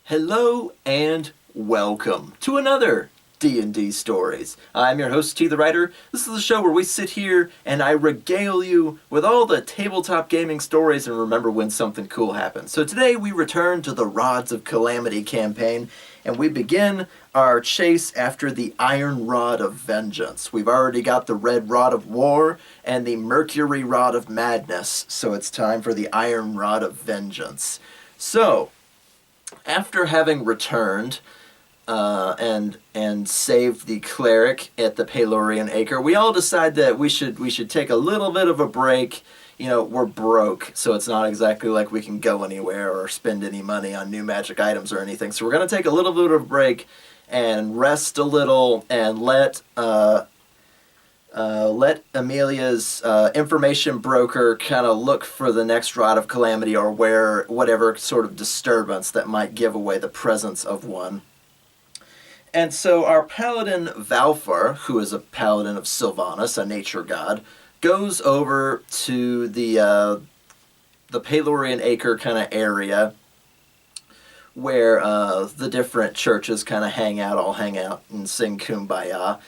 Hello and welcome to another D&D Stories. I'm your host, TheWriter. This is the show where we sit here and I regale you with all the tabletop gaming stories and remember when something cool happens. So today we return to the Rods of Calamity campaign and we begin our chase after the Iron Rod of Vengeance. We've already got the Red Rod of War and the Mercury Rod of Madness, so it's time for the Iron Rod of Vengeance. So, after having returned and saved the cleric at the Pelorian Acre, we all decide that we should take a little bit of a break. You know, we're broke, so it's not exactly like we can go anywhere or spend any money on new magic items or anything. So we're going to take a little bit of a break and rest a little and let Amelia's information broker kind of look for the next Rod of Calamity or whatever sort of disturbance that might give away the presence of one. And so our paladin Valfar, who is a paladin of Sylvanus, a nature god, goes over to the Pelorian Acre kind of area where the different churches kind of all hang out and sing Kumbaya.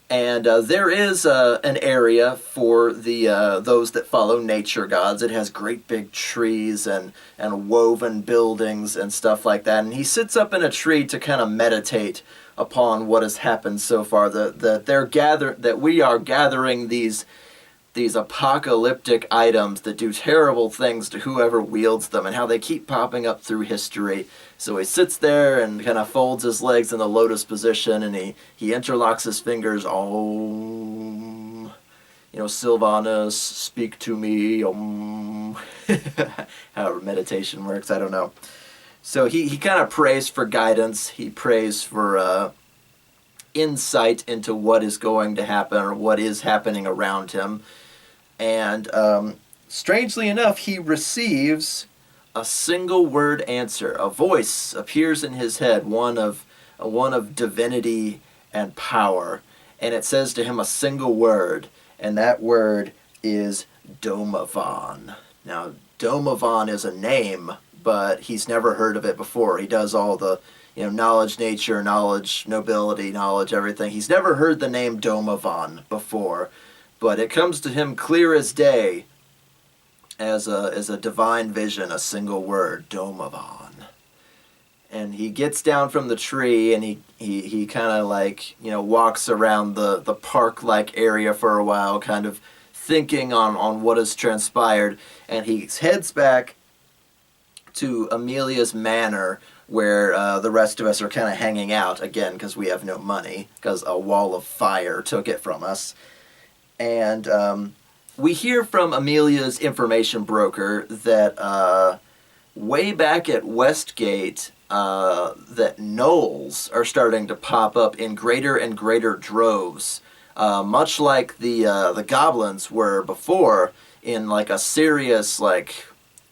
And there is an area for those that follow nature gods. It has great big trees and woven buildings and stuff like that. And he sits up in a tree to kind of meditate upon what has happened so far. That we are gathering these apocalyptic items that do terrible things to whoever wields them, and how they keep popping up through history. So he sits there and kind of folds his legs in the lotus position, and he interlocks his fingers. Om, Sylvanus, speak to me. Om. How meditation works, I don't know. So he kind of prays for guidance. He prays for insight into what is going to happen or what is happening around him. And strangely enough, he receives a single word answer. A voice appears in his head, one of divinity and power, and it says to him a single word, and that word is Domavan. Now, Domavan is a name, but he's never heard of it before. He does all the knowledge, nature, knowledge, nobility, knowledge, everything. He's never heard the name Domavan before, but it comes to him clear as day as a divine vision, a single word, Domavan. And he gets down from the tree and he kind of walks around the park-like area for a while, kind of thinking on what has transpired, and he heads back to Amelia's manor, where the rest of us are kind of hanging out, again, because we have no money, because a wall of fire took it from us. And we hear from Amelia's information broker that way back at Westgate, that gnolls are starting to pop up in greater and greater droves, much like the goblins were before, in a serious,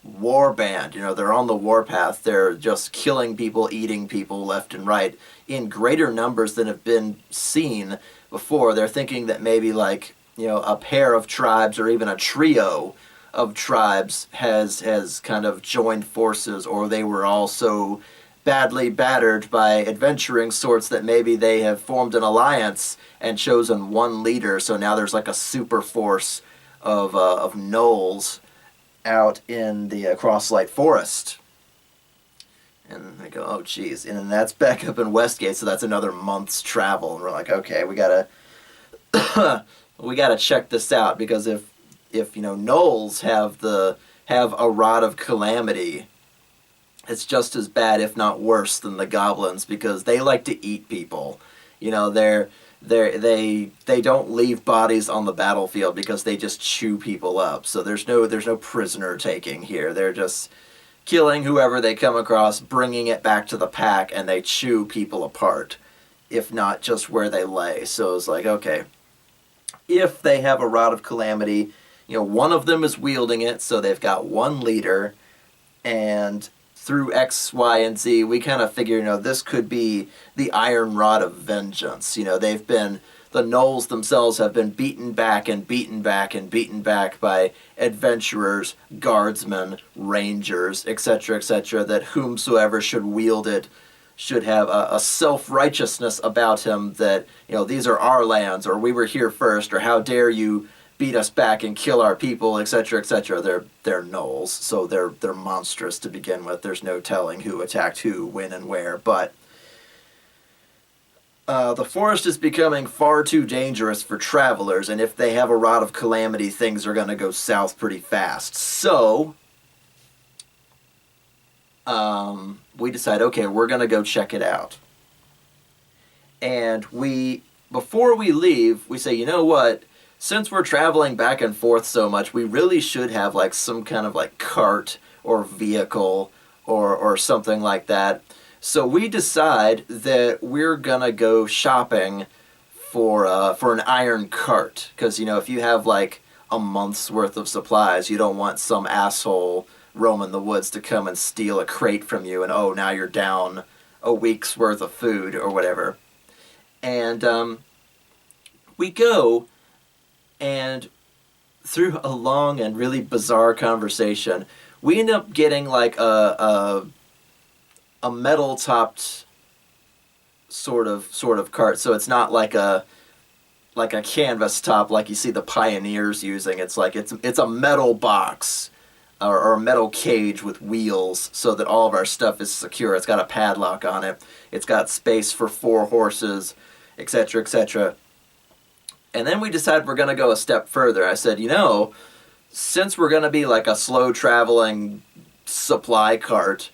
war band. They're on the warpath. They're just killing people, eating people left and right in greater numbers than have been seen before. They're thinking that maybe a pair of tribes or even a trio of tribes has kind of joined forces, or they were all so badly battered by adventuring sorts that maybe they have formed an alliance and chosen one leader. So now there's a super force of gnolls out in the Crosslight Forest. And I go, oh geez. And then that's back up in Westgate, so that's another month's travel. And we're like, okay, we gotta check this out, because if gnolls have a Rod of Calamity, it's just as bad, if not worse, than the goblins, because they like to eat people. They don't leave bodies on the battlefield because they just chew people up. So there's no prisoner taking here. They're just killing whoever they come across, bringing it back to the pack, and they chew people apart, if not just where they lay. So it's like, okay, if they have a Rod of Calamity, one of them is wielding it, so they've got one leader, and through X, Y, and Z, we kind of figure, this could be the Iron Rod of Vengeance. They've been the gnolls themselves have been beaten back and beaten back and beaten back by adventurers, guardsmen, rangers, etc., that whomsoever should wield it should have a self-righteousness about him that, these are our lands, or we were here first, or how dare you beat us back and kill our people, etc., etc. They're gnolls, so they're monstrous to begin with. There's no telling who attacked who, when, and where, but the forest is becoming far too dangerous for travelers, and if they have a Rod of Calamity, things are going to go south pretty fast. So we decide, okay, we're going to go check it out. And before we leave, we say, you know what? Since we're traveling back and forth so much, we really should have like some kind of like cart or vehicle or something like that. So we decide that we're gonna go shopping for an iron cart, because if you have like a month's worth of supplies, you don't want some asshole roaming the woods to come and steal a crate from you, and now you're down a week's worth of food or whatever. And we go, and through a long and really bizarre conversation, we end up getting like a metal-topped sort of cart. So it's not like a canvas top like you see the pioneers using. It's like it's a metal box or a metal cage with wheels so that all of our stuff is secure. It's got a padlock on it. It's got space for 4 horses, etc., etc. And then we decided we're going to go a step further. I said, since we're going to be like a slow-traveling supply cart,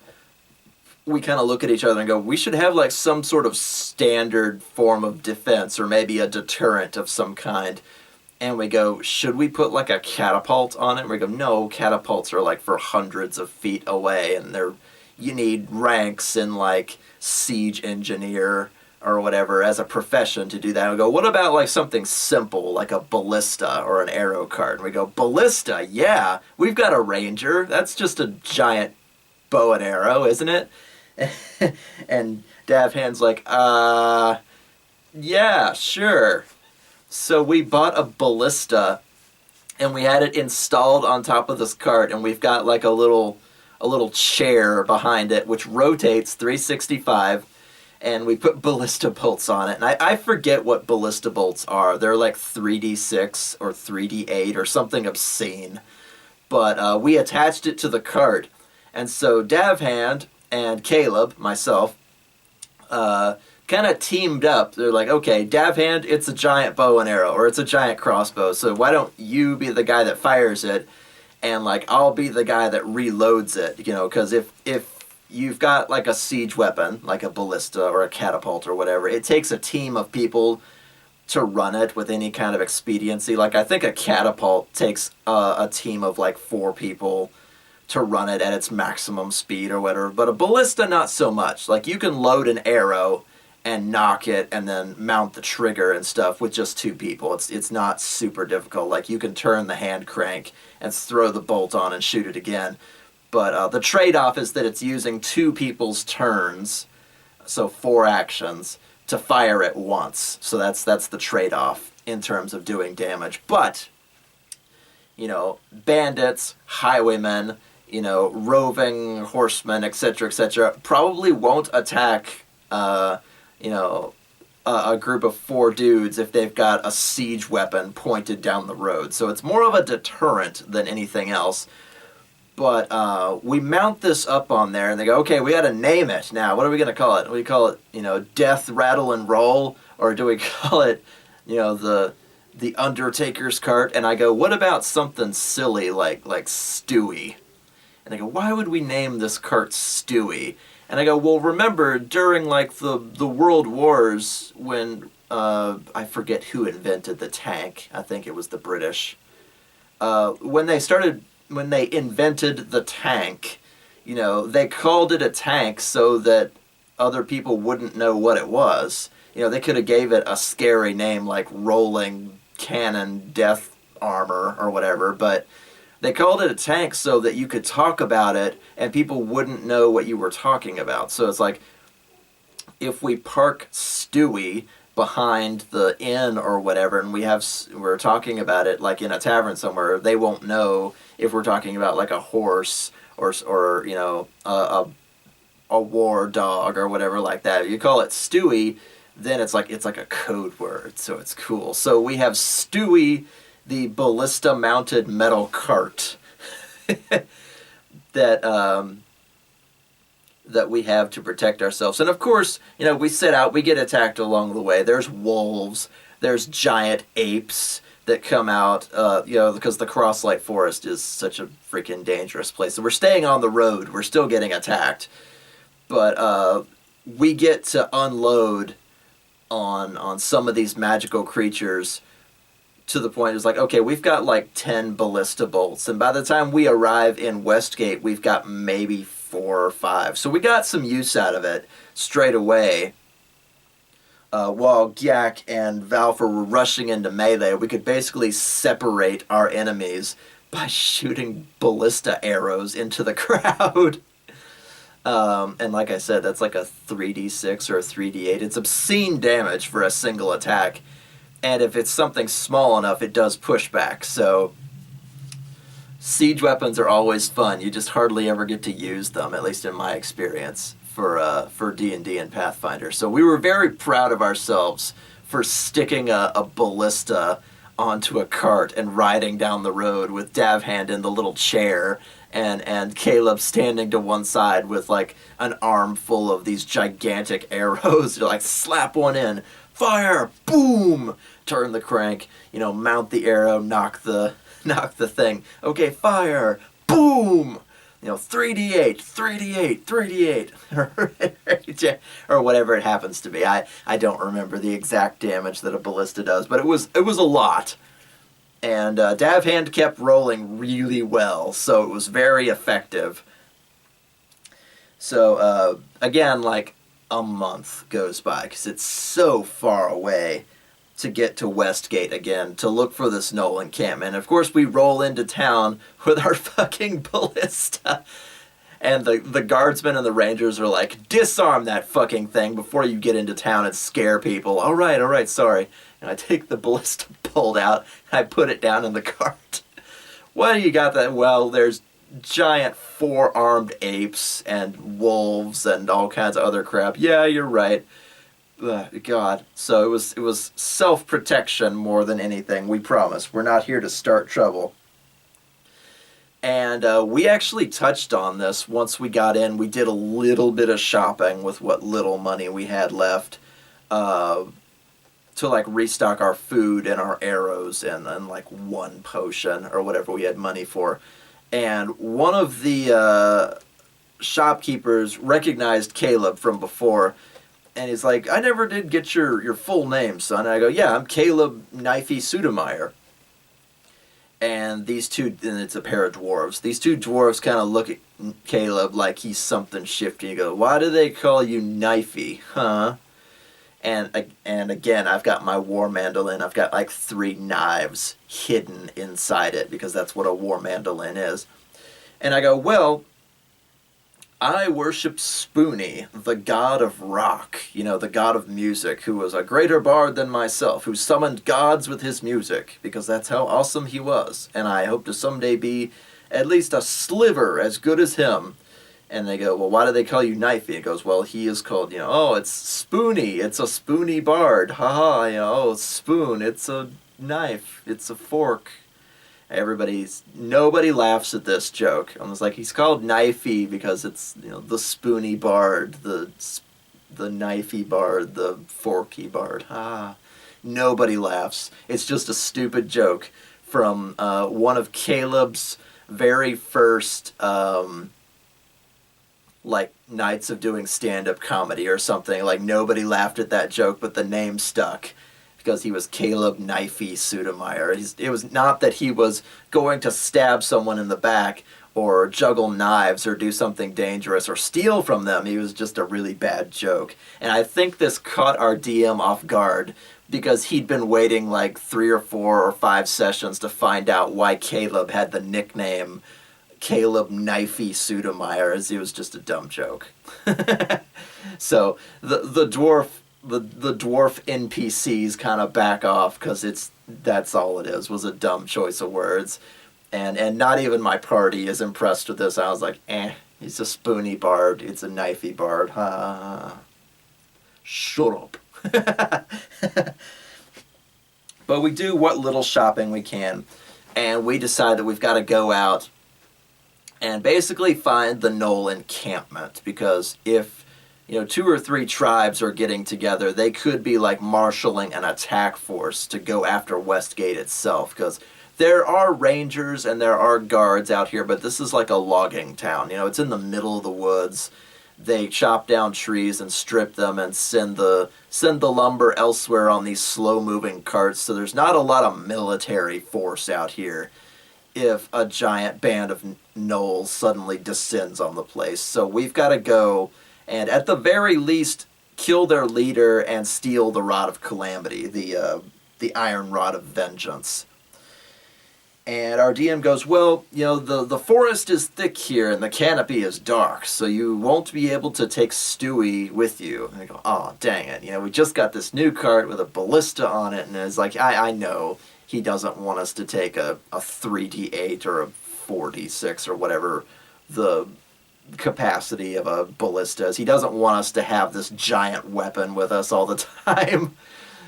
we kind of look at each other and go, we should have like some sort of standard form of defense, or maybe a deterrent of some kind. And we go, should we put like a catapult on it? And we go, no, catapults are like for hundreds of feet away, and you need ranks in like siege engineer or whatever as a profession to do that. And we go, what about like something simple like a ballista or an arrow cart? And we go, ballista, yeah, we've got a ranger. That's just a giant bow and arrow, isn't it? And Davhan's like, yeah, sure. So we bought a ballista, and we had it installed on top of this cart, and we've got like a little chair behind it which rotates 365, and we put ballista bolts on it. And I forget what ballista bolts are. They're like 3d6 or 3d8 or something obscene. But we attached it to the cart, and so Davhan and Caleb, myself, kind of teamed up. They're like, okay, Davhan, it's a giant bow and arrow, or it's a giant crossbow, so why don't you be the guy that fires it, and like I'll be the guy that reloads it, because if you've got like a siege weapon, like a ballista or a catapult or whatever, it takes a team of people to run it with any kind of expediency. Like I think a catapult takes a team of like 4 people to run it at its maximum speed or whatever, but a ballista not so much. Like you can load an arrow and knock it and then mount the trigger and stuff with just 2 people. It's not super difficult. Like you can turn the hand crank and throw the bolt on and shoot it again. But the trade-off is that it's using 2 people's turns, so 4 actions, to fire at once. So that's the trade-off in terms of doing damage. But, bandits, highwaymen, roving horsemen, etc., probably won't attack a group of 4 dudes if they've got a siege weapon pointed down the road. So it's more of a deterrent than anything else. But we mount this up on there, and they go, okay, we got to name it now. What are we going to call it? Do we call it, Death, Rattle, and Roll? Or do we call it, the Undertaker's Cart? And I go, what about something silly like Stewie? And they go, why would we name this cart Stewie? And I go, well, remember, during, like, the World Wars, when, I forget who invented the tank. I think it was the British. When they invented the tank, they called it a tank so that other people wouldn't know what it was. They could have gave it a scary name like Rolling Cannon Death Armor or whatever, but they called it a tank so that you could talk about it and people wouldn't know what you were talking about. So it's like, if we park Stewie, behind the inn or whatever, and we're talking about it like in a tavern somewhere, they won't know if we're talking about like a horse or you know a war dog or whatever like that. You call it Stewie, then it's like a code word, so it's cool. So we have Stewie, the ballista mounted metal cart that that we have to protect ourselves. And of course, you know, we set out, we get attacked along the way. There's wolves, there's giant apes that come out, you know, because the Crosslight Forest is such a freaking dangerous place. So we're staying on the road, we're still getting attacked. But we get to unload on some of these magical creatures to the point it's like, okay, we've got like 10 ballista bolts, and by the time we arrive in Westgate, we've got maybe 4 or 5. So we got some use out of it straight away. While Gyak and Valfer were rushing into melee, we could basically separate our enemies by shooting ballista arrows into the crowd. And like I said, that's like a 3d6 or a 3d8. It's obscene damage for a single attack. And if it's something small enough, it does pushback. So siege weapons are always fun. You just hardly ever get to use them, at least in my experience, for D&D and Pathfinder. So we were very proud of ourselves for sticking a ballista onto a cart and riding down the road with Davhand in the little chair and Caleb standing to one side with like an arm full of these gigantic arrows. You're like, slap one in, fire, boom, turn the crank, you know, mount the arrow, knock the thing. Okay, fire, boom, you know, 3d8, 3d8, 3d8, or whatever it happens to be. I don't remember the exact damage that a ballista does, but it was a lot. And Davhand kept rolling really well, so it was very effective. So, again, like, a month goes by, because it's so far away to get to Westgate again, to look for this gnoll encampment. Of course, we roll into town with our fucking ballista. And the guardsmen and the rangers are like, disarm that fucking thing before you get into town and scare people. All right, sorry. And I take the ballista bolt out, and I put it down in the cart. Why do you got that? Well, there's giant 4-armed apes and wolves and all kinds of other crap. Yeah, you're right. God. So it was self-protection more than anything, we promise. We're not here to start trouble. And we actually touched on this once we got in. We did a little bit of shopping with what little money we had left to like restock our food and our arrows and like 1 potion or whatever we had money for. And one of the shopkeepers recognized Caleb from before, and he's like, I never did get your full name, son. And I go, yeah, I'm Caleb Knifey Sudemeyer. And these two, and it's a pair of dwarves. These two dwarves kind of look at Caleb like he's something shifty. You go, why do they call you Knifey, huh? And again, I've got my war mandolin. I've got like 3 knives hidden inside it because that's what a war mandolin is. And I go, well, I worship Spoony, the god of rock, you know, the god of music, who was a greater bard than myself, who summoned gods with his music, because that's how awesome he was. And I hope to someday be at least a sliver as good as him. And they go, well, why do they call you Knifey? It goes, well, he is called, you know, oh, it's Spoony. It's a spoony bard. Haha, you know, oh, spoon. It's a knife. It's a fork. Nobody laughs at this joke. I was like, he's called Knifey because it's, you know, the spoony bard, the knifey bard, the forky bard. Nobody laughs. It's just a stupid joke from one of Caleb's very first like nights of doing stand-up comedy or something. Like, nobody laughed at that joke, but the name stuck because he was Caleb Knifey Sudemeyer. It was not that he was going to stab someone in the back or juggle knives or do something dangerous or steal from them. He was just a really bad joke. And I think this caught our DM off guard because he'd been waiting like 3 or 4 or 5 sessions to find out why Caleb had the nickname Caleb Knifey Sudemeyer, as it was just a dumb joke. So the dwarf the dwarf NPCs kind of back off because that's all it is, was a dumb choice of words. And not even my party is impressed with this. I was like, it's a spoony bard, it's a knifey bard. Shut up. But we do what little shopping we can, and we decide that we've got to go out and basically find the gnoll encampment, because if 2 or 3 tribes are getting together, they could be like marshaling an attack force to go after Westgate itself, because there are rangers and there are guards out here, but this is like a logging town. It's in the middle of the woods. They chop down trees and strip them and send the lumber elsewhere on these slow-moving carts, so there's not a lot of military force out here if a giant band of gnolls suddenly descends on the place. So we've got to go and, at the very least, kill their leader and steal the Rod of Calamity, the Iron Rod of Vengeance. And our DM goes, well, the forest is thick here and the canopy is dark, so you won't be able to take Stewie with you. And I go, oh, dang it. We just got this new cart with a ballista on it, and it's like, I know he doesn't want us to take a 3d8 or a 4d6 or whatever the capacity of a ballista is. He doesn't want us to have this giant weapon with us all the time.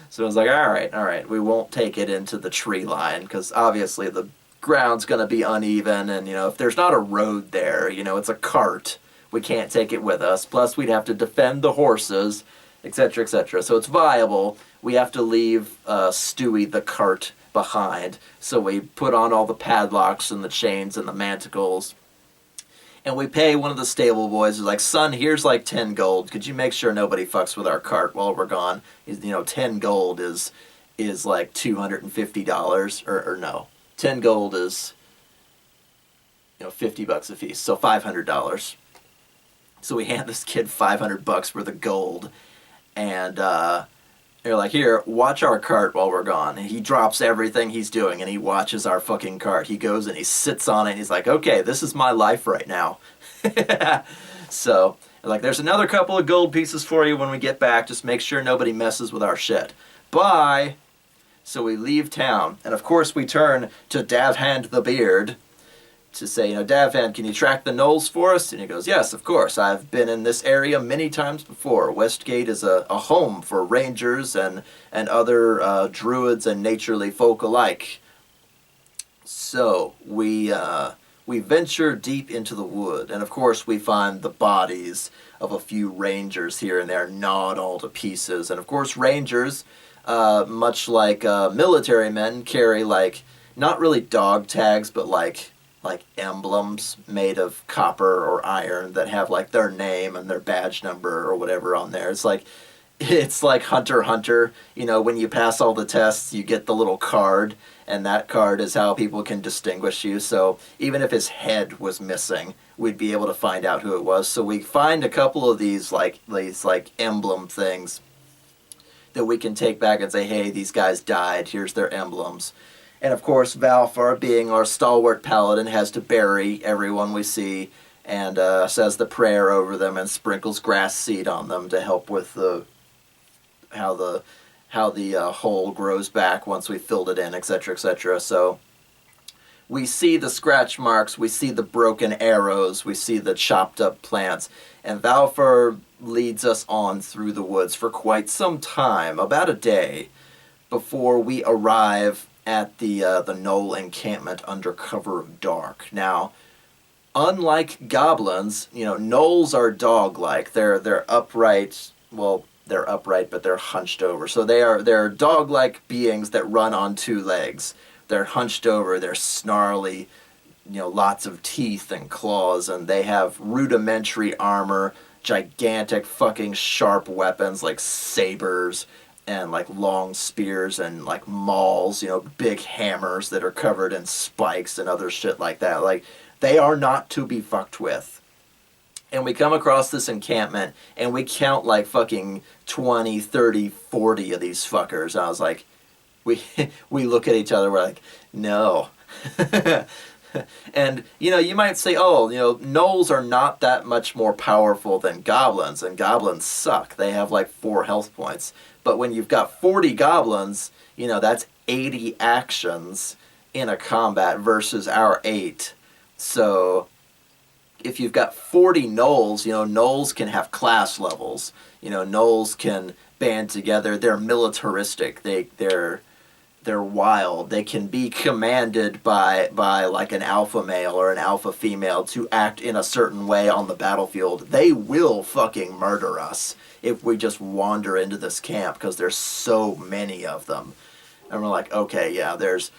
So I was like, all right, we won't take it into the tree line, because obviously the ground's going to be uneven, and, if there's not a road there, it's a cart, we can't take it with us. Plus, we'd have to defend the horses, etc., etc. So it's viable. We have to leave Stewie the cart behind. So we put on all the padlocks and the chains and the manticles. And we pay one of the stable boys, who's like, son, here's like 10 gold. Could you make sure nobody fucks with our cart while we're gone? 10 gold is like $250, or no. 10 gold is, $50 a piece, so $500. So we hand this kid $500 worth of gold, and they're like, here, watch our cart while we're gone. And he drops everything he's doing, and he watches our fucking cart. He goes and he sits on it, and he's like, okay, this is my life right now. So, like, there's another couple of gold pieces for you when we get back. Just make sure nobody messes with our shit. Bye! So we leave town, and of course we turn to Davhand the Beard to say, Davhand, can you track the gnolls for us? And he goes, yes, of course. I've been in this area many times before. Westgate is a home for rangers and other druids and naturely folk alike. So we venture deep into the wood, and of course we find the bodies of a few rangers here and there, gnawed all to pieces. And of course rangers, much like military men, carry not really dog tags, but like emblems made of copper or iron that have their name and their badge number or whatever on there. It's like Hunter x Hunter. When you pass all the tests, you get the little card, and that card is how people can distinguish you. So even if his head was missing, we'd be able to find out who it was. So we find a couple of these emblem things that we can take back and say, hey, these guys died, here's their emblems. And of course, Valfar, being our stalwart paladin, has to bury everyone we see, and says the prayer over them and sprinkles grass seed on them to help with how the hole grows back once we filled it in, etc., etc. So we see the scratch marks, we see the broken arrows, we see the chopped up plants, and Valfar leads us on through the woods for quite some time, about a day, before we arrive at the gnoll encampment under cover of dark. Now, unlike goblins, gnolls are dog-like. They're upright. Well, they're upright, but they're hunched over. So they're dog-like beings that run on 2 legs. They're hunched over. They're snarly. Lots of teeth and claws, and they have rudimentary armor, gigantic fucking sharp weapons like sabers, and long spears and mauls, big hammers that are covered in spikes and other shit like that. They are not to be fucked with. And we come across this encampment, and we count fucking 20, 30, 40 of these fuckers. And I was like, we look at each other, we're like, no. And, you might say, oh, gnolls are not that much more powerful than goblins, and goblins suck. They have like 4 health points. But when you've got 40 goblins, that's 80 actions in a combat versus our 8. So if you've got 40 gnolls, gnolls can have class levels. Gnolls can band together. They're militaristic. They're wild. They can be commanded by like an alpha male or an alpha female to act in a certain way on the battlefield. They will fucking murder us if we just wander into this camp because there's so many of them. And we're like, okay, yeah, there's,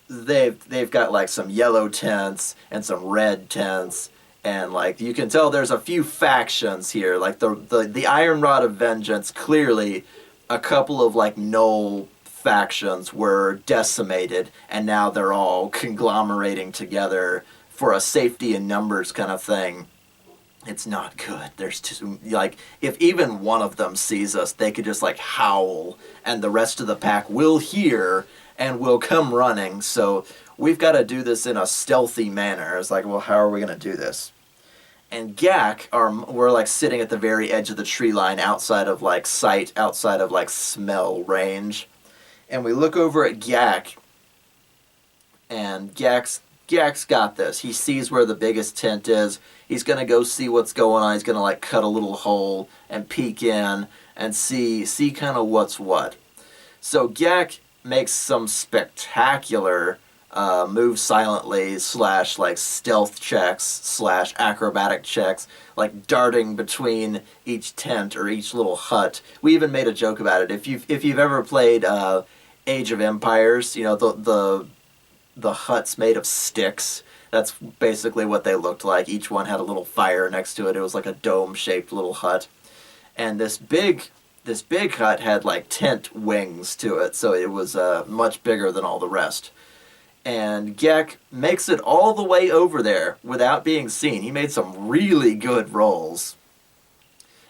they've got like some yellow tents and some red tents, and like you can tell there's a few factions here. Like the Iron Rod of Vengeance, clearly a couple of like gnoll factions were decimated, and now they're all conglomerating together for a safety in numbers kind of thing. It's not good. There's just, like, if even one of them sees us, they could just like howl, and the rest of the pack will hear and will come running. So we've got to do this in a stealthy manner. It's like, well, how are we going to do this? And Gak, we're like sitting at the very edge of the tree line, outside of like sight, outside of like smell range. And we look over at Gak, and Gak's got this. He sees where the biggest tent is. He's going to go see what's going on. He's going to like cut a little hole and peek in and see kind of what's what. So Gak makes some spectacular move silently / like stealth checks / acrobatic checks, like darting between each tent or each little hut. We even made a joke about it. If you've ever played Age of Empires, the huts made of sticks. That's basically what they looked like. Each one had a little fire next to it. It was like a dome-shaped little hut. And this big hut had like tent wings to it, so it was much bigger than all the rest. And Gek makes it all the way over there without being seen. He made some really good rolls.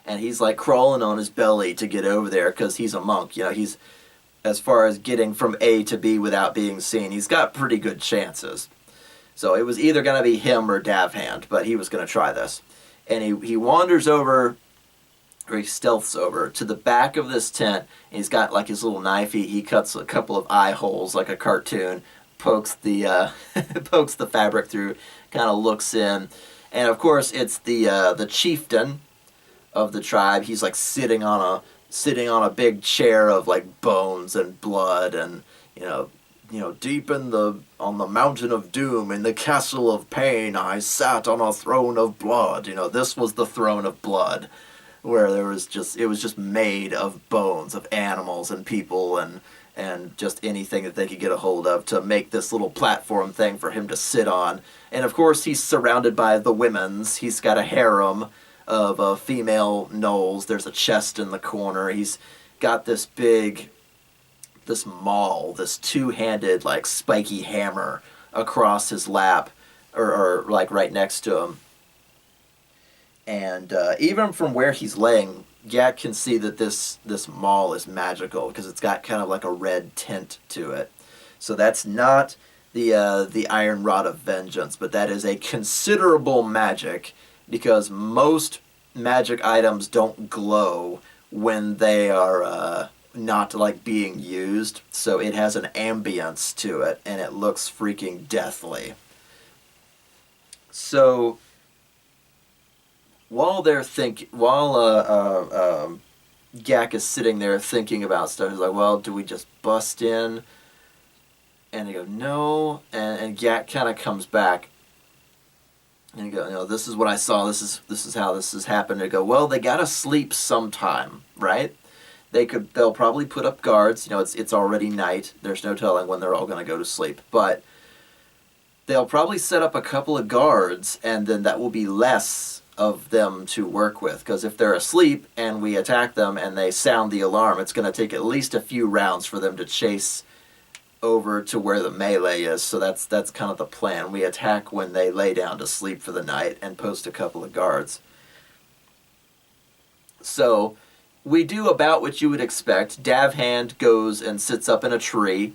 And he's like crawling on his belly to get over there because he's a monk. He's, as far as getting from A to B without being seen, he's got pretty good chances. So it was either going to be him or Davhand, but he was going to try this. And he wanders over, or he stealths over, to the back of this tent. And he's got like his little knife. He cuts a couple of eye holes like a cartoon, pokes the pokes the fabric through, kind of looks in. And of course it's the chieftain of the tribe. He's like sitting on a big chair of like bones and blood, and deep on the mountain of doom, in the castle of pain, I sat on a throne of blood. This was the throne of blood, where it was just made of bones of animals and people and just anything that they could get a hold of to make this little platform thing for him to sit on. And of course he's surrounded by the women's. He's got a harem of female gnolls. There's a chest in the corner. He's got this maul, this two-handed like spiky hammer across his lap, or like right next to him. And even from where he's laying, Gak can see that this maul is magical because it's got kind of like a red tint to it. So that's not the Iron Rod of Vengeance, but that is a considerable magic, because most magic items don't glow when they are not like being used. So it has an ambience to it, and it looks freaking deathly. So while Gak is sitting there thinking about stuff, he's like, well, do we just bust in? And he goes, no. And Gak kind of comes back. And he goes, this is what I saw. This is how this has happened. And he go, well, they gotta sleep sometime, right? They'll probably put up guards. It's already night. There's no telling when they're all gonna go to sleep. But they'll probably set up a couple of guards, and then that will be less of them to work with, because if they're asleep and we attack them and they sound the alarm, it's going to take at least a few rounds for them to chase over to where the melee is. So that's kind of the plan. We attack when they lay down to sleep for the night and post a couple of guards. So we do about what you would expect. Davhand goes and sits up in a tree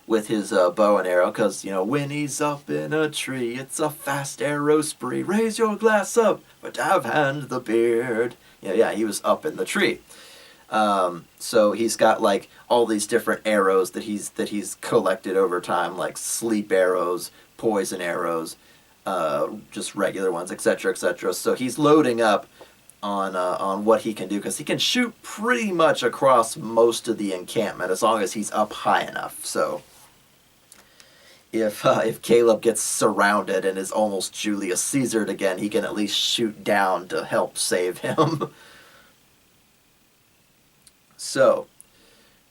with his bow and arrow, because, when he's up in a tree, it's a fast arrow spree. Raise your glass up for Davhand the Beard. Yeah, he was up in the tree. So he's got like all these different arrows that he's collected over time, like sleep arrows, poison arrows, just regular ones, etc., etc. So he's loading up on what he can do, because he can shoot pretty much across most of the encampment as long as he's up high enough. So if Caleb gets surrounded and is almost Julius Caesared again, he can at least shoot down to help save him. So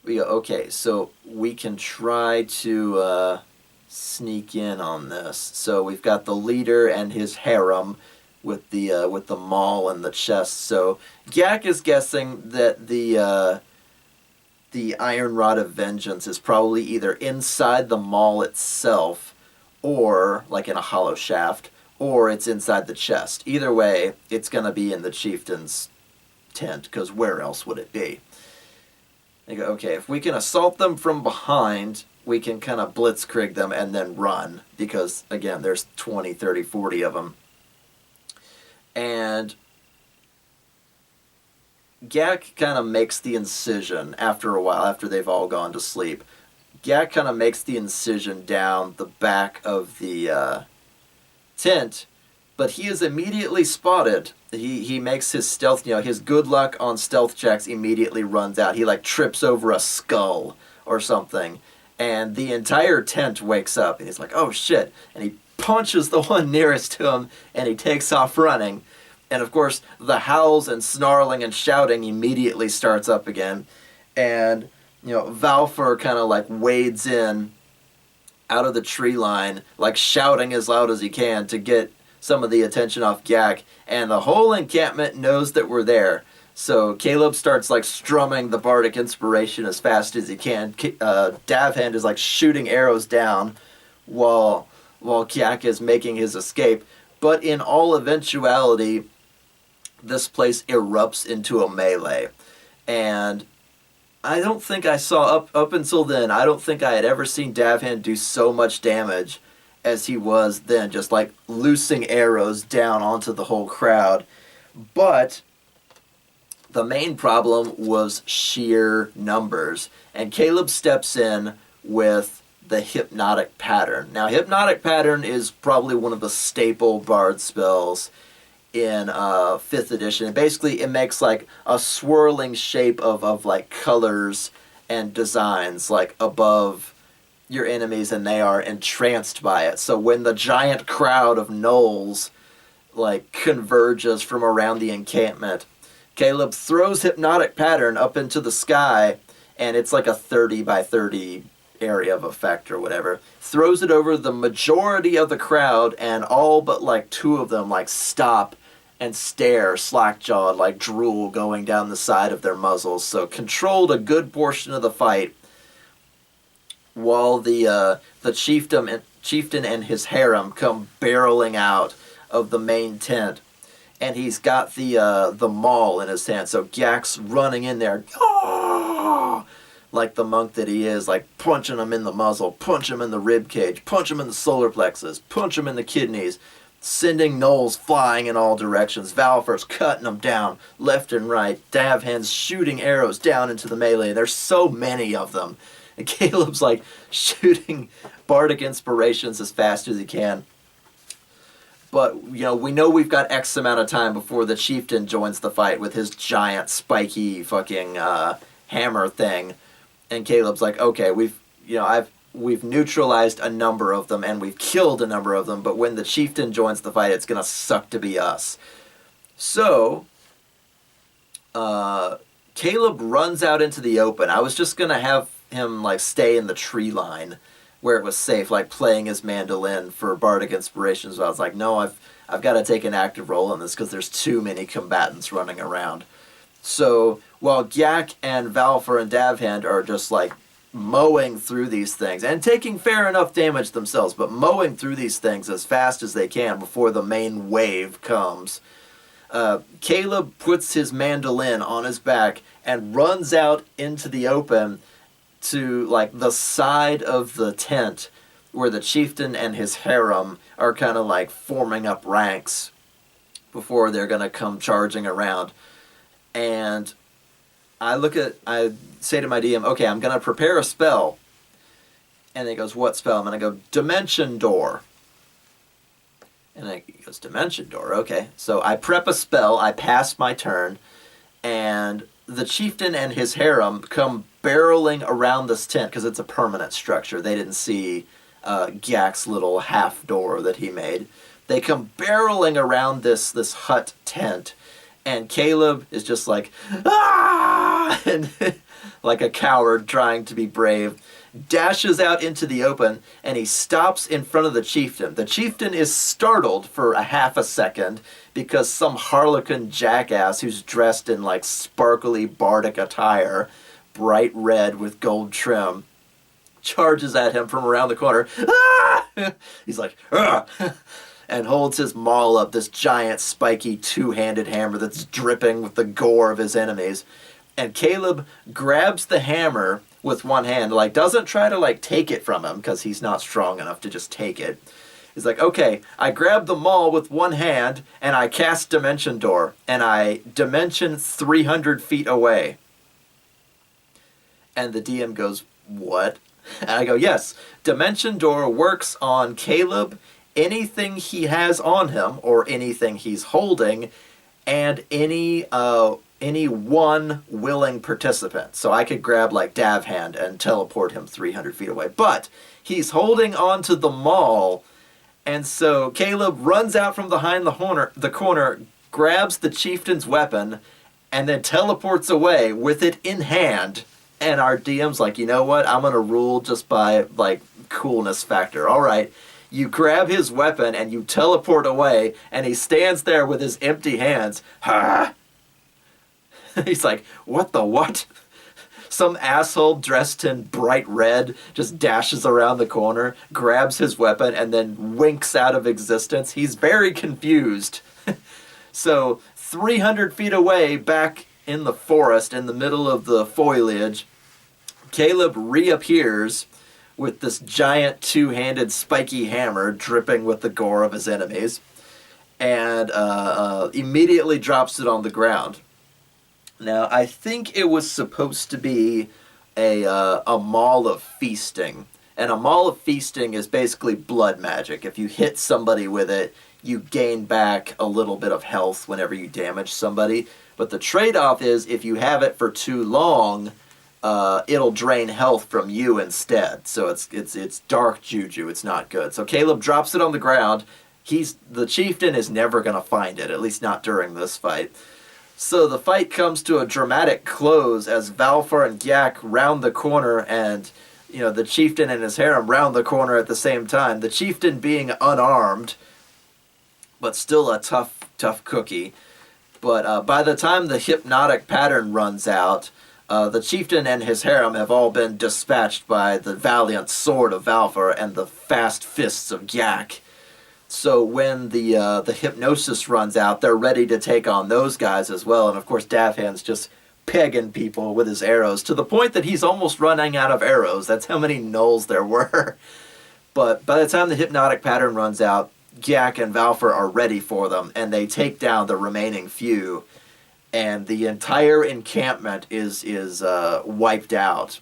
we go, okay, so we can try to sneak in on this. So we've got the leader and his harem with the maul and the chest. So Gyak is guessing that the Iron Rod of Vengeance is probably either inside the maul itself, or like in a hollow shaft, or it's inside the chest. Either way, it's going to be in the chieftain's tent, because where else would it be? They go, okay, if we can assault them from behind, we can kind of blitzkrieg them and then run, because, again, there's 20, 30, 40 of them. And Gyak kind of makes the incision after a while, after they've all gone to sleep. Gyak kind of makes the incision down the back of the tent, but he is immediately spotted. He makes his stealth, his good luck on stealth checks immediately runs out. He like trips over a skull or something, and the entire tent wakes up, and he's like, oh shit, and he punches the one nearest to him, and he takes off running. And of course, the howls and snarling and shouting immediately starts up again. And, Valfor kind of like wades in out of the tree line, like shouting as loud as he can to get some of the attention off Gyak. And the whole encampment knows that we're there. So Caleb starts like strumming the bardic inspiration as fast as he can. Davhand is like shooting arrows down while Gyak is making his escape. But in all eventuality, this place erupts into a melee. And I don't think I saw, up until then, I don't think I had ever seen Davhand do so much damage as he was then, just like loosing arrows down onto the whole crowd. But the main problem was sheer numbers. And Caleb steps in with the Hypnotic Pattern. Now, Hypnotic Pattern is probably one of the staple bard spells in 5th edition. And basically, it makes like a swirling shape of like colors and designs like above your enemies, and they are entranced by it. So when the giant crowd of gnolls like converges from around the encampment, Caleb throws Hypnotic Pattern up into the sky, and it's like a 30 by 30 area of effect or whatever. Throws it over the majority of the crowd, and all but like 2 of them like stop and stare, slack-jawed, like drool going down the side of their muzzles. So controlled a good portion of the fight, while the chieftain and his harem come barreling out of the main tent. And he's got the maul in his hand. So Gyak's running in there, "Ah!" like the monk that he is, like punching him in the muzzle, punch him in the rib cage, punch him in the solar plexus, punch him in the kidneys, sending gnolls flying in all directions. Valfor's cutting them down left and right. Davhand's shooting arrows down into the melee. There's so many of them. And Caleb's like shooting bardic inspirations as fast as he can. But, we know we've got X amount of time before the chieftain joins the fight with his giant spiky fucking hammer thing. And Caleb's like, okay, we've neutralized a number of them, and we've killed a number of them, but when the chieftain joins the fight, it's going to suck to be us. So, Caleb runs out into the open. I was just going to have him, like, stay in the tree line where it was safe, like playing his mandolin for bardic inspirations. But I was like, no, I've got to take an active role in this because there's too many combatants running around. So, while Gyak and Valfor and Davhand are just, like, mowing through these things and taking fair enough damage themselves, but mowing through these things as fast as they can before the main wave comes, Caleb puts his mandolin on his back and runs out into the open to like the side of the tent where the chieftain and his harem are kind of like forming up ranks before they're going to come charging around. And I say to my DM, okay, I'm going to prepare a spell. And he goes, what spell? I'm going to go, Dimension Door. And he goes, Dimension Door, okay. So I prep a spell, I pass my turn, and the chieftain and his harem come barreling around this tent, because it's a permanent structure. They didn't see Gak's little half door that he made. They come barreling around this hut tent, and Caleb is just like, ah! And like a coward trying to be brave, dashes out into the open, and he stops in front of the chieftain. The chieftain is startled for a half a second because some harlequin jackass who's dressed in like sparkly bardic attire, bright red with gold trim, charges at him from around the corner. Ah! He's like, ah! And holds his maul up, this giant spiky two-handed hammer that's dripping with the gore of his enemies. And Caleb grabs the hammer with one hand, like doesn't try to like take it from him because he's not strong enough to just take it. He's like, okay, I grab the maul with one hand and I cast Dimension Door and I dimension 300 feet away. And the DM goes, what? And I go, yes, Dimension Door works on Caleb, anything he has on him or anything he's holding, and any one willing participant. So I could grab like Dav Hand and teleport him 300 feet away. But he's holding on to the maul, and so Caleb runs out from behind the corner, grabs the chieftain's weapon, and then teleports away with it in hand. And our DM's like, you know what? I'm going to rule just by like coolness factor. All right. You grab his weapon and you teleport away, and he stands there with his empty hands. Ha! He's like, what the what? Some asshole dressed in bright red just dashes around the corner, grabs his weapon, and then winks out of existence. He's very confused. So 300 feet away, back in the forest, in the middle of the foliage, Caleb reappears with this giant two-handed spiky hammer dripping with the gore of his enemies, and immediately drops it on the ground. Now, I think it was supposed to be a maul of feasting, and a maul of feasting is basically blood magic. If you hit somebody with it, you gain back a little bit of health whenever you damage somebody, but the trade-off is if you have it for too long, it'll drain health from you instead. So it's dark juju. It's not good. So Caleb drops it on the ground. The chieftain is never going to find it, at least not during this fight. So the fight comes to a dramatic close as Valfar and Gyak round the corner, and the chieftain and his harem round the corner at the same time. The chieftain being unarmed, but still a tough cookie. But by the time the hypnotic pattern runs out, the chieftain and his harem have all been dispatched by the valiant sword of Valfar and the fast fists of Gyak. So when the hypnosis runs out, they're ready to take on those guys as well. And of course, Davhan's just pegging people with his arrows to the point that he's almost running out of arrows. That's how many gnolls there were. But by the time the hypnotic pattern runs out, Gyak and Valfar are ready for them, and they take down the remaining few. And the entire encampment is wiped out,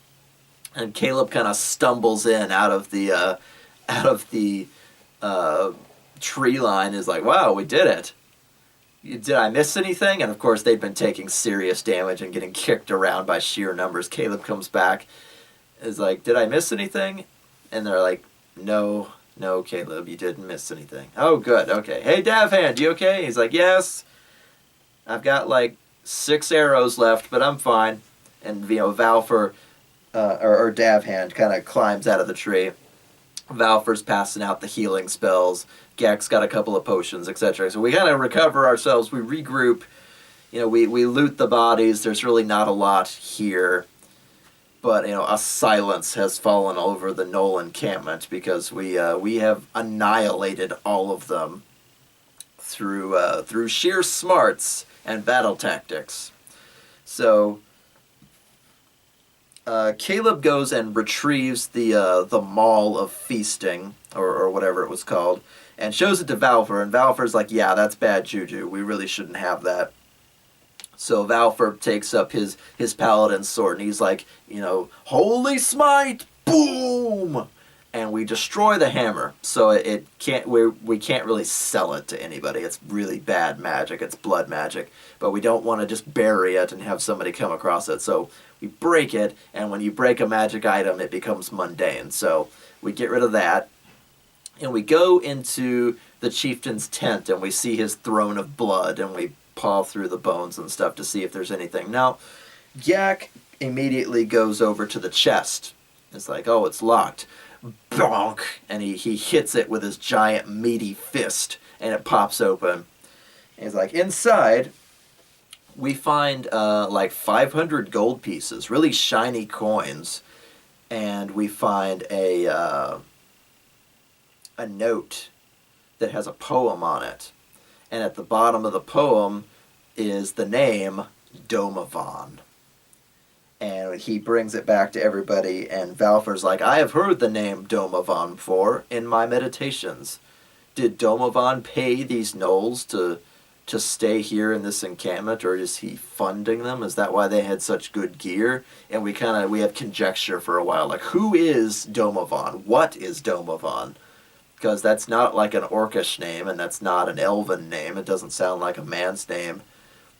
and Caleb kind of stumbles in out of the tree line. Is like, wow, we did it. Did I miss anything? And of course, they'd been taking serious damage and getting kicked around by sheer numbers. Caleb comes back, is like, did I miss anything? And they're like, no, Caleb, you didn't miss anything. Oh, good, okay. Hey, Davhand, you okay? He's like, yes. I've got like 6 arrows left, but I'm fine. And Valfar or Davhand kind of climbs out of the tree. Valfar's passing out the healing spells. Gak's got a couple of potions, etc. So we kind of recover ourselves. We regroup. We loot the bodies. There's really not a lot here, but a silence has fallen over the gnoll encampment because we have annihilated all of them through sheer smarts and battle tactics. So Caleb goes and retrieves the Maul of Feasting, or whatever it was called, and shows it to Valfer, and Valfer's like, yeah, that's bad juju. We really shouldn't have that. So Valfer takes up his paladin sword, and he's like, Holy Smite! Boom! And we destroy the hammer, so it can't we can't really sell it to anybody. It's really bad magic. It's blood magic, but we don't want to just bury it and have somebody come across it. So we break it, and when you break a magic item, it becomes mundane. So we get rid of that, and we go into the chieftain's tent, and we see his throne of blood, and we paw through the bones and stuff to see if there's anything. Now, Yak immediately goes over to the chest. It's like, oh, it's locked. Bonk! And he hits it with his giant meaty fist, and it pops open. And he's like, inside, we find like 500 gold pieces, really shiny coins, and we find a note that has a poem on it. And at the bottom of the poem is the name Domovan. And he brings it back to everybody, and Valfer's like, I have heard the name Domovan before in my meditations. Did Domovan pay these gnolls to stay here in this encampment, or is he funding them? Is that why they had such good gear? And we have conjecture for a while, like, who is Domovan? What is Domovan? Because that's not like an orcish name, and that's not an elven name. It doesn't sound like a man's name.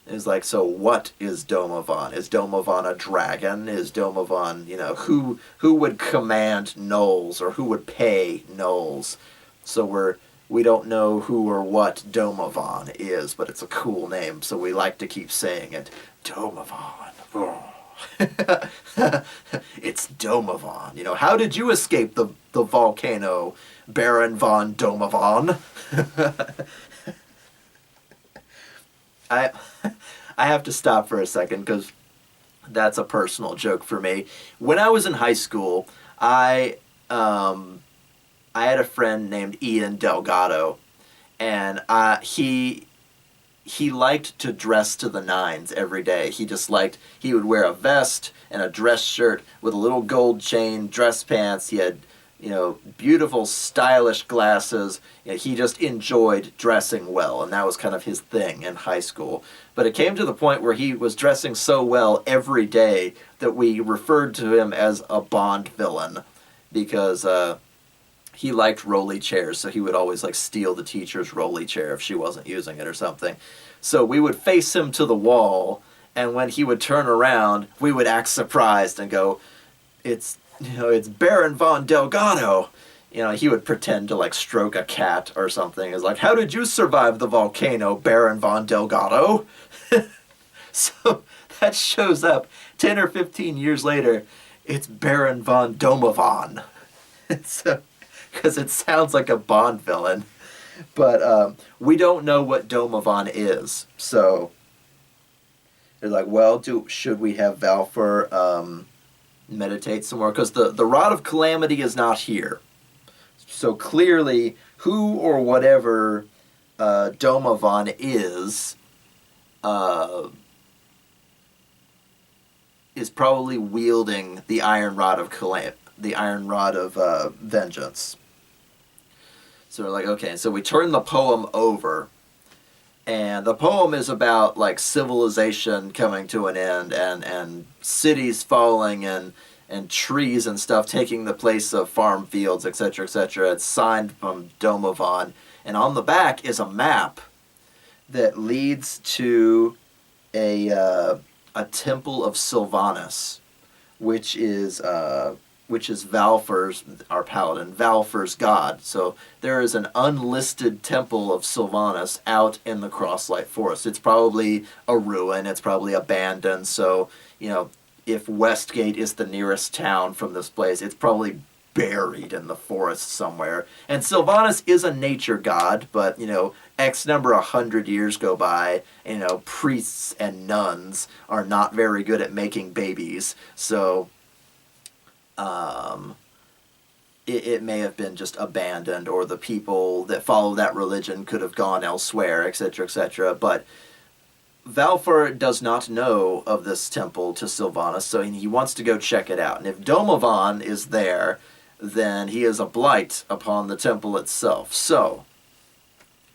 It's like, so what is Domovan? Is Domovan a dragon? Is Domovan, who would command gnolls, or who would pay gnolls? So we don't know who or what Domovan is, but it's a cool name, so we like to keep saying it. Domovan. Oh. It's Domovan. How did you escape the volcano, Baron von Domovan? I have to stop for a second because that's a personal joke for me. When I was in high school, I had a friend named Ian Delgado, and he liked to dress to the nines every day. He would wear a vest and a dress shirt with a little gold chain, dress pants. He had, beautiful, stylish glasses. He just enjoyed dressing well, and that was kind of his thing in high school. But it came to the point where he was dressing so well every day that we referred to him as a Bond villain, because he liked rolly chairs, so he would always steal the teacher's rolly chair if she wasn't using it or something. So we would face him to the wall, and when he would turn around, we would act surprised and go, it's Baron von Delgado. He would pretend to stroke a cat or something. It's like, how did you survive the volcano, Baron von Delgado? So that shows up 10 or 15 years later. It's Baron von Domovan. So, because it sounds like a Bond villain. But we don't know what Domovan is. So they're like, well, should we have Valfer meditate some more? Because the Rod of Calamity is not here. So clearly, who or whatever Domovan is probably wielding the Iron Rod of Vengeance. So we're like, okay, so we turn the poem over, and the poem is about civilization coming to an end, and cities falling, and trees and stuff taking the place of farm fields, etc., etc. It's signed from Domovan, and on the back is a map that leads to a temple of Sylvanas, which is Valfer's, our paladin, Valfer's god. So there is an unlisted temple of Sylvanas out in the Crosslight Forest. It's probably a ruin. It's probably abandoned. So, if Westgate is the nearest town from this place, it's probably buried in the forest somewhere. And Sylvanas is a nature god, but, X number 100 years go by, priests and nuns are not very good at making babies. So it may have been just abandoned, or the people that follow that religion could have gone elsewhere, etc., etc. But Valfor does not know of this temple to Sylvanas, so he wants to go check it out. And if Domovan is there, then he is a blight upon the temple itself. So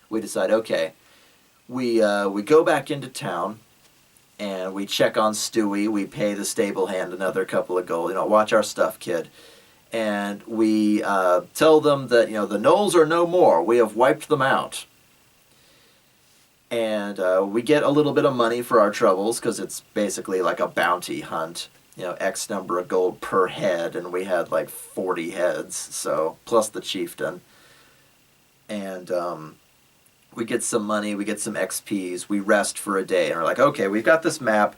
we decide, okay, we go back into town and we check on Stewie. We pay the stable hand another couple of gold. Watch our stuff, kid. And we tell them that the gnolls are no more. We have wiped them out. And we get a little bit of money for our troubles because it's basically like a bounty hunt. X number of gold per head, and we had like 40 heads, so plus the chieftain. And we get some money, we get some XPs, we rest for a day, and we're like, okay, we've got this map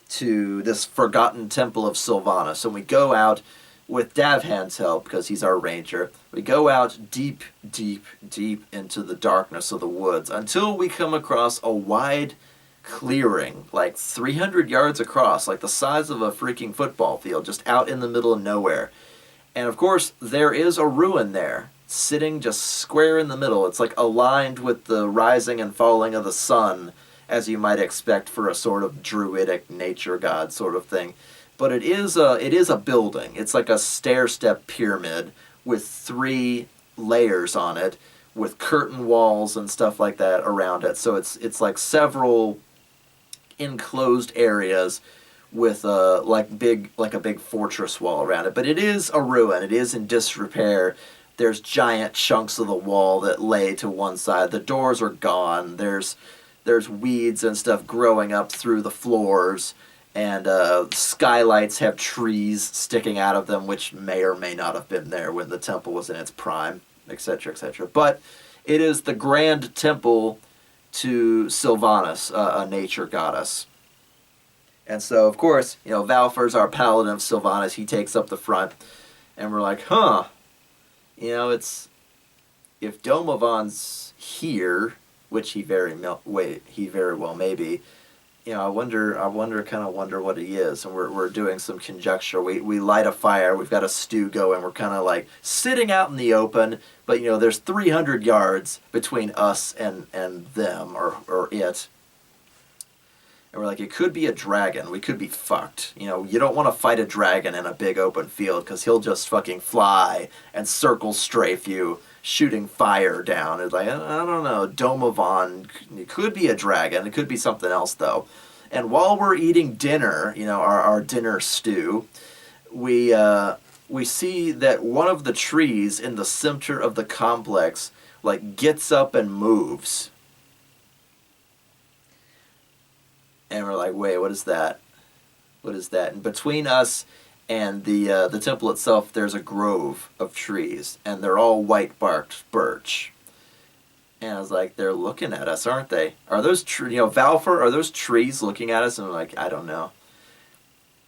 to this forgotten temple of Sylvanas, and we go out with Davhan's help, because he's our ranger. We go out deep, deep, deep into the darkness of the woods until we come across a wide clearing, like 300 yards across, like the size of a freaking football field, just out in the middle of nowhere. And of course, there is a ruin there, sitting just square in the middle. It's like aligned with the rising and falling of the sun, as you might expect for a sort of druidic nature god sort of thing. But it is a building. It's like a stair-step pyramid with 3 layers on it, with curtain walls and stuff like that around it. So it's like several enclosed areas with like a big fortress wall around it. But it is a ruin. It is in disrepair. There's giant chunks of the wall that lay to one side. The doors are gone. There's weeds and stuff growing up through the floors. And skylights have trees sticking out of them, which may or may not have been there when the temple was in its prime, etc., etc. But it is the grand temple to Sylvanas, a nature goddess. And so, of course, Valfor's our paladin of Sylvanas. He takes up the front, and we're like, it's if Domovan's here, which he very well may be. I wonder what he is, and we're doing some conjecture. We light a fire, we've got a stew going, we're kind of like sitting out in the open, but there's 300 yards between us and them, or it. And we're like, it could be a dragon, we could be fucked. You don't want to fight a dragon in a big open field, because he'll just fucking fly and circle strafe you, shooting fire down. It's like, I don't know, Domovan, it could be a dragon, it could be something else though. And while we're eating dinner, our dinner stew, we see that one of the trees in the center of the complex like gets up and moves. And we're like, wait, what is that? What is that? And between us and the temple itself, there's a grove of trees, and they're all white-barked birch. And I was like, they're looking at us, aren't they? Are those Valfor, are those trees looking at us? And I'm like, I don't know.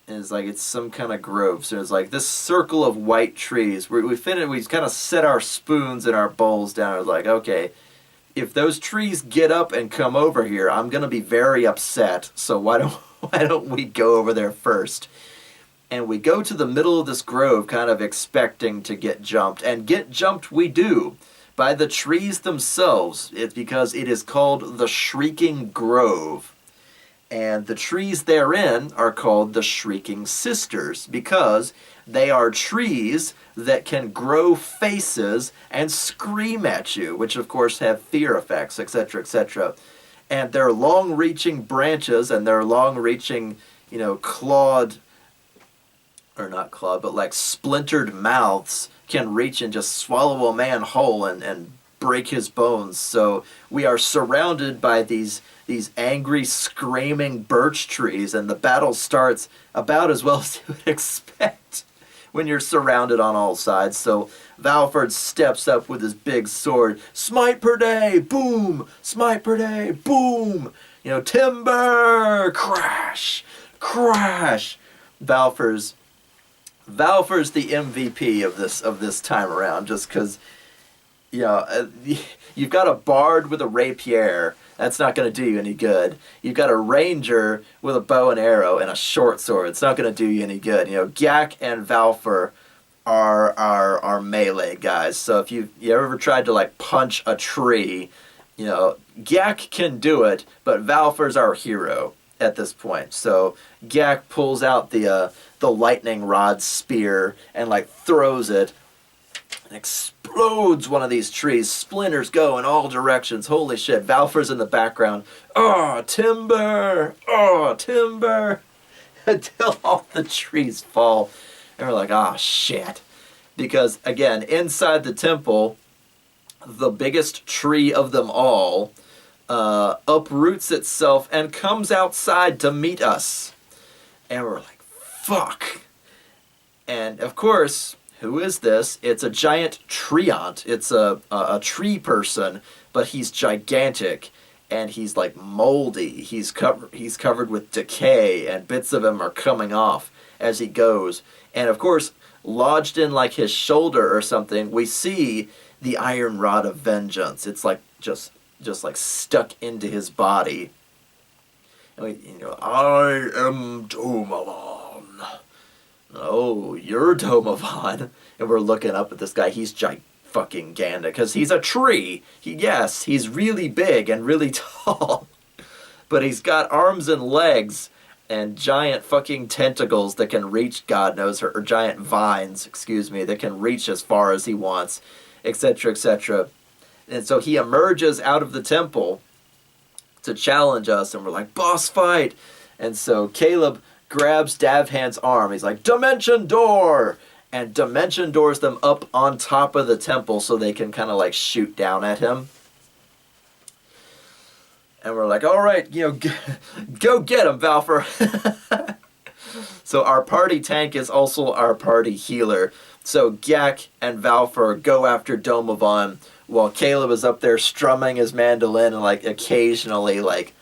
And it's like, it's some kind of grove. So it's like this circle of white trees. We kind of set our spoons and our bowls down. I was like, okay, if those trees get up and come over here, I'm going to be very upset. So why don't we go over there first? And we go to the middle of this grove kind of expecting to get jumped. And get jumped we do by the trees themselves. It's because it is called the Shrieking Grove. And the trees therein are called the Shrieking Sisters because they are trees that can grow faces and scream at you, which of course have fear effects, etc., etc. And their long-reaching branches and their long-reaching, clawed, or not clawed, but like splintered mouths can reach and just swallow a man whole and break his bones. So we are surrounded by these angry, screaming birch trees, and the battle starts about as well as you would expect when you're surrounded on all sides. So Valford steps up with his big sword. Smite per day, boom! Smite per day, boom! Timber! Crash! Crash! Valford's the MVP of this time around, just because you've got a bard with a rapier. That's not going to do you any good. You've got a ranger with a bow and arrow and a short sword. It's not going to do you any good. Gyak and Valfor are melee guys. So if you ever tried to like punch a tree Gak can do it, but Valfer's our hero at this point. So Gak pulls out the lightning rod spear and like throws it and explodes one of these trees. Splinters go in all directions. Holy shit. Valfer's in the background. Oh, timber! Oh, timber! Until all the trees fall. And we're like, oh, shit. Because, again, inside the temple, the biggest tree of them all uproots itself and comes outside to meet us. And we're like, fuck. And, of course, who is this? It's a giant treant. It's a tree person, but he's gigantic. And he's like moldy. He's covered with decay, and bits of him are coming off as he goes. And of course, lodged in like his shoulder or something, we see the iron rod of vengeance. It's like just like stuck into his body. And I am Domovan. Oh, you're Domovan. And we're looking up at this guy. He's fucking Ganda, because he's a tree. Yes, he's really big and really tall, but he's got arms and legs and giant fucking tentacles that can reach God knows, or giant vines, excuse me, that can reach as far as he wants, etc., etc. And so he emerges out of the temple to challenge us, and we're like, boss fight. And so Caleb grabs Davhand's arm. He's like, dimension door! And dimension doors them up on top of the temple so they can kind of like shoot down at him. And we're like, all right, go get him, Valfer. So our party tank is also our party healer. So Gak and Valfer go after Domovan while Caleb is up there strumming his mandolin and like occasionally like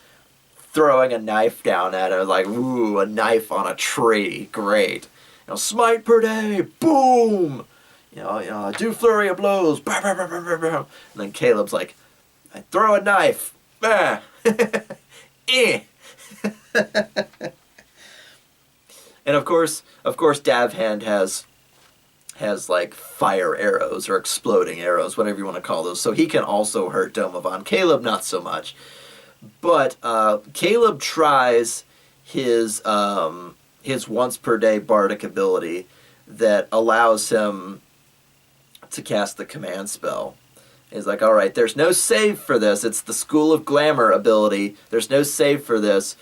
throwing a knife down at him. Like, ooh, a knife on a tree. Great. Smite per day, boom! Do flurry of blows, bah, bah, bah, bah, bah, bah. And then Caleb's like, I throw a knife, bah. Eh. And of course, Davhand has like fire arrows or exploding arrows, whatever you want to call those. So he can also hurt Domovan. Caleb, not so much. But Caleb tries his once per day bardic ability that allows him to cast the command spell. He's like, all right, there's no save for this. It's the School of Glamour ability. There's no save for this.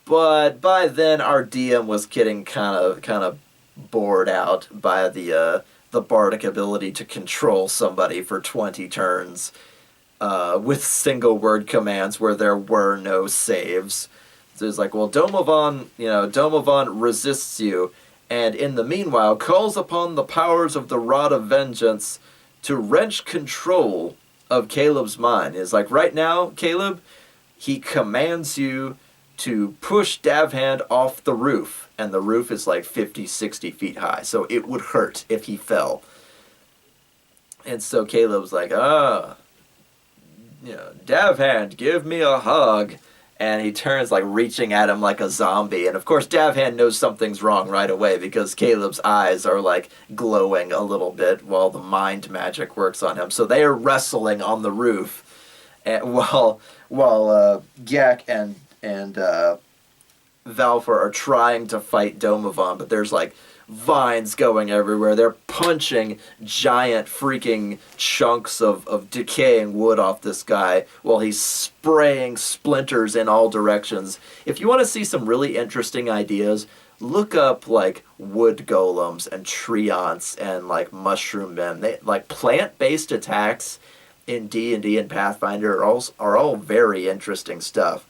But by then, our DM was getting kind of bored out by the bardic ability to control somebody for 20 turns with single word commands where there were no saves. So it's like, well, Domovan resists you, and in the meanwhile calls upon the powers of the Rod of Vengeance to wrench control of Caleb's mind. It's like, right now, Caleb, he commands you to push Davhand off the roof, and the roof is like 50, 60 feet high, so it would hurt if he fell. And so Caleb's like, Davhand, give me a hug. And he turns, like, reaching at him like a zombie. And, of course, Davhand knows something's wrong right away because Caleb's eyes are, like, glowing a little bit while the mind magic works on him. So they are wrestling on the roof while Gak and Valfer are trying to fight Domovan. But there's, like, vines going everywhere. They're punching giant freaking chunks of decaying wood off this guy while he's spraying splinters in all directions. If you want to see some really interesting ideas, look up like wood golems and treants and like mushroom men. They like plant-based attacks in D&D and Pathfinder are all very interesting stuff.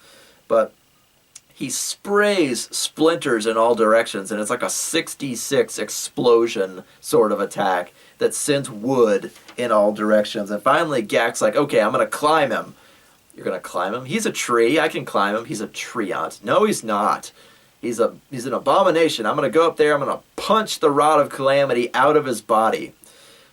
But he sprays splinters in all directions, and it's like a 66 explosion sort of attack that sends wood in all directions. And finally, Gak's like, okay, I'm going to climb him. You're going to climb him? He's a tree. I can climb him. He's a treant. No, he's not. He's an abomination. I'm going to go up there. I'm going to punch the Rod of Calamity out of his body.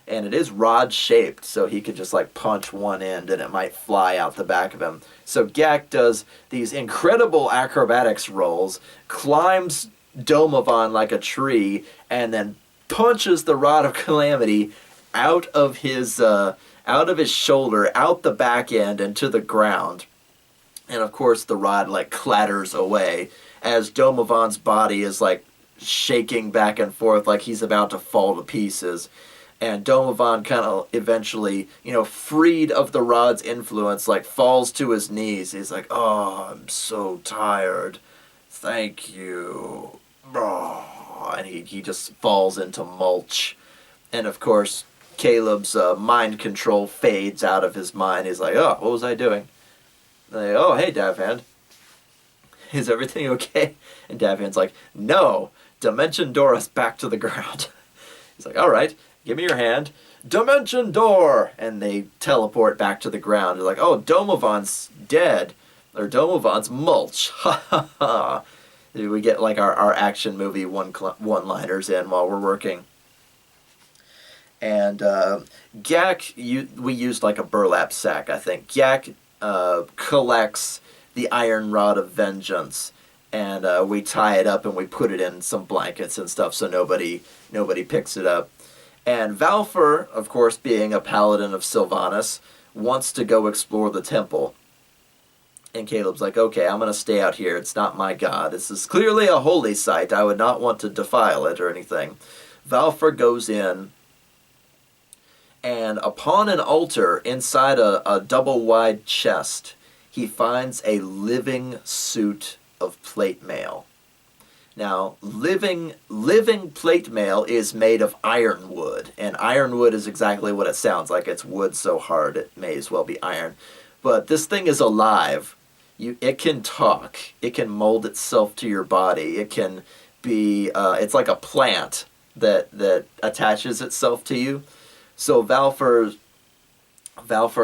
And it is rod-shaped, so he could just like punch one end and it might fly out the back of him. So Gak does these incredible acrobatics rolls, climbs Domovan like a tree, and then punches the Rod of Calamity out of his out of his shoulder, out the back end, and to the ground. And of course the rod like clatters away as Domovan's body is like shaking back and forth like he's about to fall to pieces. And Domovan kind of eventually, freed of the rod's influence, like falls to his knees. He's like, "Oh, I'm so tired. Thank you." Oh, and he just falls into mulch. And of course, Caleb's mind control fades out of his mind. He's like, "Oh, what was I doing?" Like, "Oh, hey, Davhand. Is everything okay?" And Davhand's like, "No, Dimension Door us back to the ground." He's like, "All right, give me your hand. Dimension Door!" And they teleport back to the ground. They're like, "Oh, Domovan's dead. Or Domovan's mulch." Ha ha ha. We get like our action movie one-liners in while we're working. And Gak, we used like a burlap sack, I think. Gak collects the Iron Rod of Vengeance, and we tie it up and we put it in some blankets and stuff so nobody picks it up. And Valfor, of course, being a paladin of Sylvanas, wants to go explore the temple. And Caleb's like, "Okay, I'm going to stay out here. It's not my god. This is clearly a holy site. I would not want to defile it or anything." Valfor goes in, and upon an altar inside a double-wide chest, he finds a living suit of plate mail. Now, living plate mail is made of ironwood, and ironwood is exactly what it sounds like. It's wood so hard it may as well be iron. But this thing is alive. It can talk. It can mold itself to your body. It can be, it's like a plant that attaches itself to you. So Valfor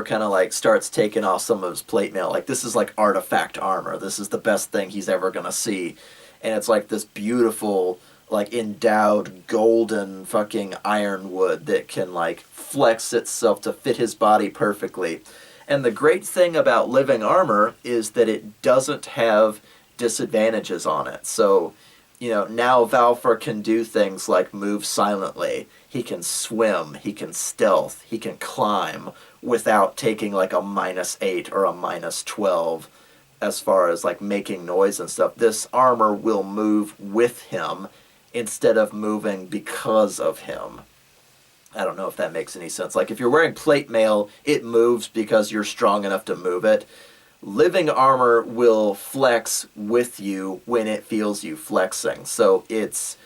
kind of like starts taking off some of his plate mail. Like, this is like artifact armor. This is the best thing he's ever going to see. And it's like this beautiful, like endowed golden fucking ironwood that can like flex itself to fit his body perfectly. And the great thing about living armor is that it doesn't have disadvantages on it. So, now Valfor can do things like move silently. He can swim, he can stealth, he can climb without taking like a -8 or a -12 as far as like making noise and stuff. This armor will move with him instead of moving because of him. I don't know if that makes any sense. Like, if you're wearing plate mail, it moves because you're strong enough to move it. Living armor will flex with you when it feels you flexing. So it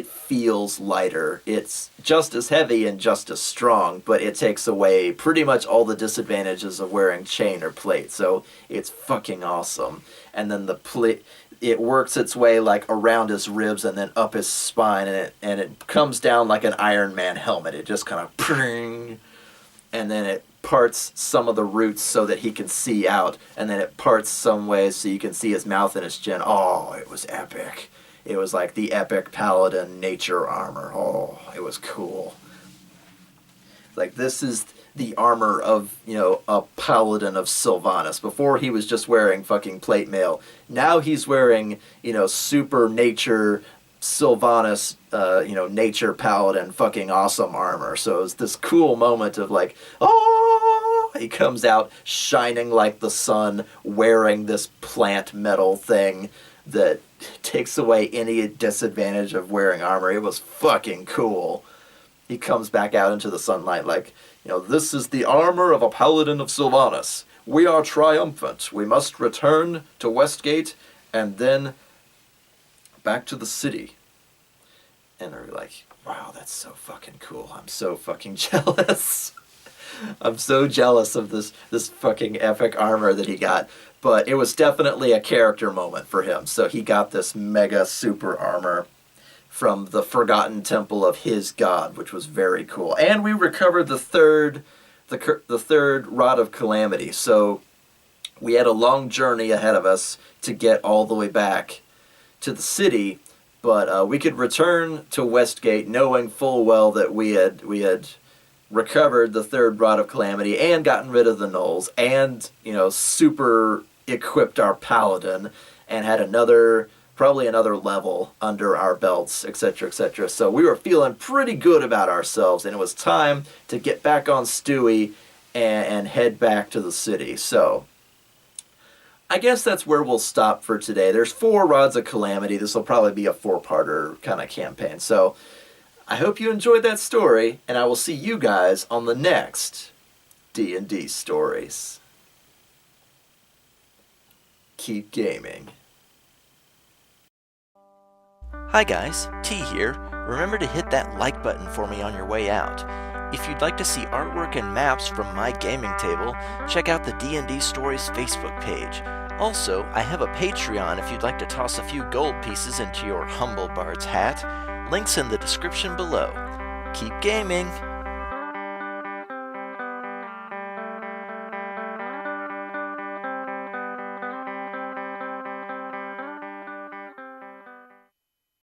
feels lighter. It's just as heavy and just as strong, but it takes away pretty much all the disadvantages of wearing chain or plate. So it's fucking awesome. And then it works its way like around his ribs and then up his spine, and it comes down like an Iron Man helmet. It just kind of pring, and then it parts some of the roots so that he can see out, and then it parts some ways so you can see his mouth and his chin. Oh, it was epic. It was like the epic paladin nature armor. Oh, it was cool. Like, this is the armor of, a paladin of Sylvanas. Before, he was just wearing fucking plate mail. Now he's wearing, super nature Sylvanas, nature paladin fucking awesome armor. So it's this cool moment of like, oh, he comes out shining like the sun, wearing this plant metal thing that takes away any disadvantage of wearing armor. It was fucking cool. He comes back out into the sunlight like, "This is the armor of a paladin of Sylvanas. We are triumphant. We must return to Westgate and then back to the city." And they're like, "Wow, that's so fucking cool. I'm so fucking jealous." I'm so jealous of this fucking epic armor that he got. But it was definitely a character moment for him. So he got this mega super armor from the Forgotten Temple of his god, which was very cool. And we recovered the third Rod of Calamity. So we had a long journey ahead of us to get all the way back to the city, but we could return to Westgate knowing full well that we had recovered the third Rod of Calamity and gotten rid of the gnolls and, super equipped our paladin and had another probably another level under our belts, etc., etc. So we were feeling pretty good about ourselves, and it was time to get back on Stewie and head back to the city. So I guess that's where we'll stop for today. There's 4 Rods of Calamity. This will probably be a 4-parter kind of campaign. So I hope you enjoyed that story, and I will see you guys on the next D&D Stories. Keep gaming. Hi guys, T here. Remember to hit that like button for me on your way out. If you'd like to see artwork and maps from my gaming table, check out the D&D Stories Facebook page. Also, I have a Patreon if you'd like to toss a few gold pieces into your humble bard's hat. Links in the description below. Keep gaming!